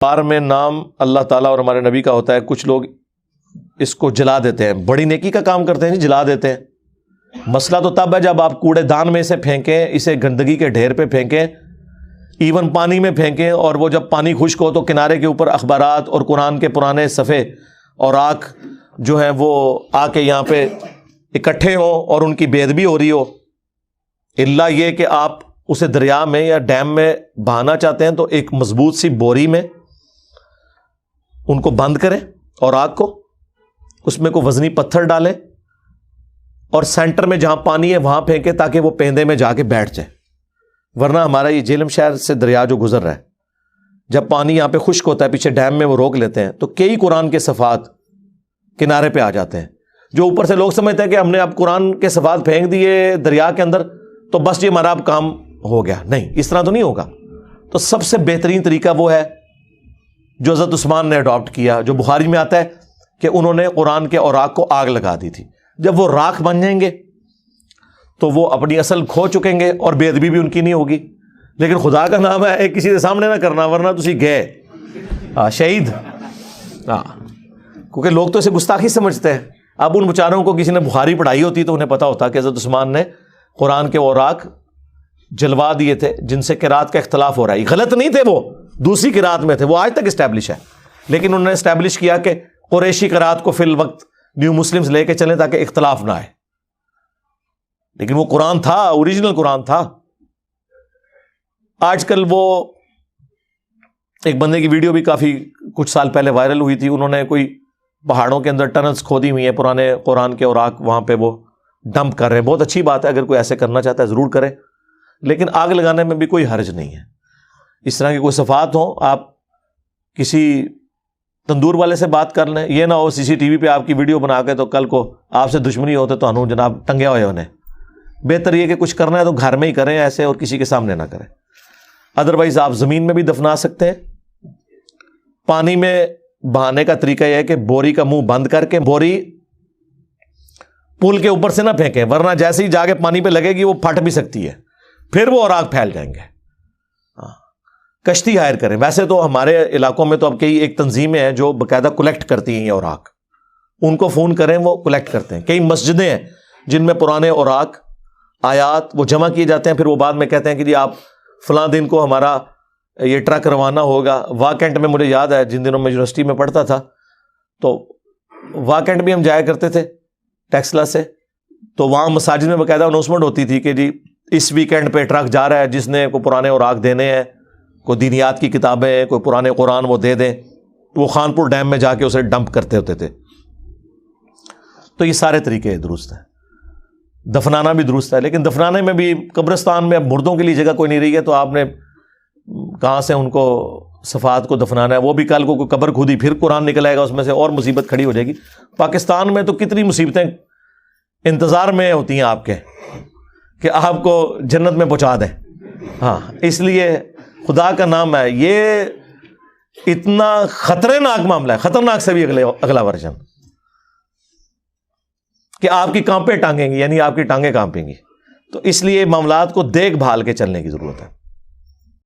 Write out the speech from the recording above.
بار میں نام اللہ تعالیٰ اور ہمارے نبی کا ہوتا ہے، کچھ لوگ اس کو جلا دیتے ہیں، بڑی نیکی کا کام کرتے ہیں جی، جلا دیتے ہیں۔ مسئلہ تو تب ہے جب آپ کوڑے دان میں اسے پھینکیں، اسے گندگی کے ڈھیر پہ پھینکیں، ایون پانی میں پھینکیں، اور وہ جب پانی خشک ہو تو کنارے کے اوپر اخبارات اور قرآن کے پرانے صفحے اور آنکھ جو ہیں وہ آ کے یہاں پہ اکٹھے ہوں اور ان کی بے ادبی ہو رہی ہو۔ الا یہ کہ آپ اسے دریا میں یا ڈیم میں بہانا چاہتے ہیں تو ایک مضبوط سی بوری میں ان کو بند کریں اور آگ کو، اس میں کوئی وزنی پتھر ڈالیں اور سینٹر میں جہاں پانی ہے وہاں پھینکیں تاکہ وہ پیندے میں جا کے بیٹھ جائے۔ ورنہ ہمارا یہ جہلم شہر سے دریا جو گزر رہا ہے، جب پانی یہاں پہ خشک ہوتا ہے پیچھے ڈیم میں وہ روک لیتے ہیں تو کئی قرآن کے صفحات کنارے پہ آ جاتے ہیں، جو اوپر سے لوگ سمجھتے ہیں کہ ہم نے اب قرآن کے صفحات پھینک دیے دریا کے اندر تو بس یہ ہمارا اب کام ہو گیا۔ نہیں، اس طرح تو نہیں ہوگا۔ تو سب سے بہترین طریقہ وہ ہے جو حضرت عثمان نے اڈاپٹ کیا، جو بخاری میں آتا ہے کہ انہوں نے قرآن کے اوراق کو آگ لگا دی تھی۔ جب وہ راکھ بن جائیں گے تو وہ اپنی اصل کھو چکیں گے اور بے ادبی بھی ان کی نہیں ہوگی۔ لیکن خدا کا نام ہے کسی کے سامنے نہ کرنا، ورنہ تسی گئے شہید۔ کیونکہ لوگ تو اسے گستاخی سمجھتے ہیں۔ اب ان بیچاروں کو کسی نے بخاری پڑھائی ہوتی تو انہیں پتا ہوتا کہ حضرت عثمان نے قرآن کے اوراق جلوا دیے تھے جن سے قرات کا اختلاف ہو رہا ہے۔ غلط نہیں تھے، وہ دوسری قرات میں تھے، وہ آج تک اسٹیبلش ہے، لیکن انہوں نے اسٹیبلش کیا کہ قریشی قرات کو فی الوقت نیو مسلمز لے کے چلیں تاکہ اختلاف نہ آئے۔ لیکن وہ قرآن تھا، اوریجنل قرآن تھا۔ آج کل وہ ایک بندے کی ویڈیو بھی کافی کچھ سال پہلے وائرل ہوئی تھی، انہوں نے کوئی پہاڑوں کے اندر ٹنلز کھودی ہوئی ہیں پرانے قرآن کے اوراق، وہاں پہ وہ ڈمپ کر رہے ہیں۔ بہت اچھی بات ہے، اگر کوئی ایسے کرنا چاہتا ہے ضرور کرے، لیکن آگ لگانے میں بھی کوئی حرج نہیں ہے۔ اس طرح کی کوئی صفات ہوں، آپ کسی تندور والے سے بات کر لیں، یہ نہ ہو سی سی ٹی وی پہ آپ کی ویڈیو بنا کے تو کل کو آپ سے دشمنی ہوتے تو انہوں جناب ٹنگیا ہوئے انہیں۔ بہتر یہ کہ کچھ کرنا ہے تو گھر میں ہی کریں ایسے، اور کسی کے سامنے نہ کریں۔ ادروائز آپ زمین میں بھی دفنا سکتے ہیں۔ پانی میں بہانے کا طریقہ یہ ہے کہ بوری کا منہ بند کر کے بوری پل کے اوپر سے نہ پھینکیں، ورنہ جیسے ہی جا کے پانی پہ لگے گی وہ پھٹ بھی سکتی ہے، پھر وہ اوراق پھیل جائیں گے۔ کشتی ہائر کریں۔ ویسے تو ہمارے علاقوں میں تو اب کئی ایک تنظیمیں ہیں جو باقاعدہ کلیکٹ کرتی ہیں یہ اوراق، ان کو فون کریں، وہ کلیکٹ کرتے ہیں۔ کئی مسجدیں ہیں جن میں پرانے اوراق آیات وہ جمع کیے جاتے ہیں، پھر وہ بعد میں کہتے ہیں کہ جی آپ فلاں دن کو ہمارا یہ ٹرک روانہ ہوگا۔ واکینٹ میں مجھے یاد ہے جن دنوں میں یونیورسٹی میں پڑھتا تھا تو واکینٹ بھی ہم جایا کرتے تھے ٹیکسلا سے، تو وہاں مساجد میں باقاعدہ اناؤنسمنٹ ہوتی تھی کہ جی اس ویکینڈ پہ ٹرک جا رہا ہے، جس نے کوئی پرانے اوراق دینے ہیں، کوئی دینیات کی کتابیں ہیں، کوئی پرانے قرآن وہ دے دیں، وہ خانپور ڈیم میں جا کے اسے ڈمپ کرتے ہوتے تھے۔ تو یہ سارے طریقے درست ہیں۔ دفنانا بھی درست ہے، لیکن دفنانے میں بھی قبرستان میں اب مردوں کے لیے جگہ کوئی نہیں رہی ہے، تو آپ نے کہاں سے ان کو صفات کو دفنانا ہے؟ وہ بھی کل کو کوئی قبر کھودی پھر قرآن نکل آئے گا اس میں سے، اور مصیبت کھڑی ہو جائے گی۔ پاکستان میں تو کتنی مصیبتیں انتظار میں ہوتی ہیں آپ کے کہ آپ کو جنت میں پہنچا دیں۔ ہاں، اس لیے خدا کا نام ہے، یہ اتنا خطرناک معاملہ ہے، خطرناک سے بھی اگلا ورژن، کہ آپ کی کانپیں ٹانگیں گی، یعنی آپ کی ٹانگیں کانپیں گی۔ تو اس لیے معاملات کو دیکھ بھال کے چلنے کی ضرورت ہے۔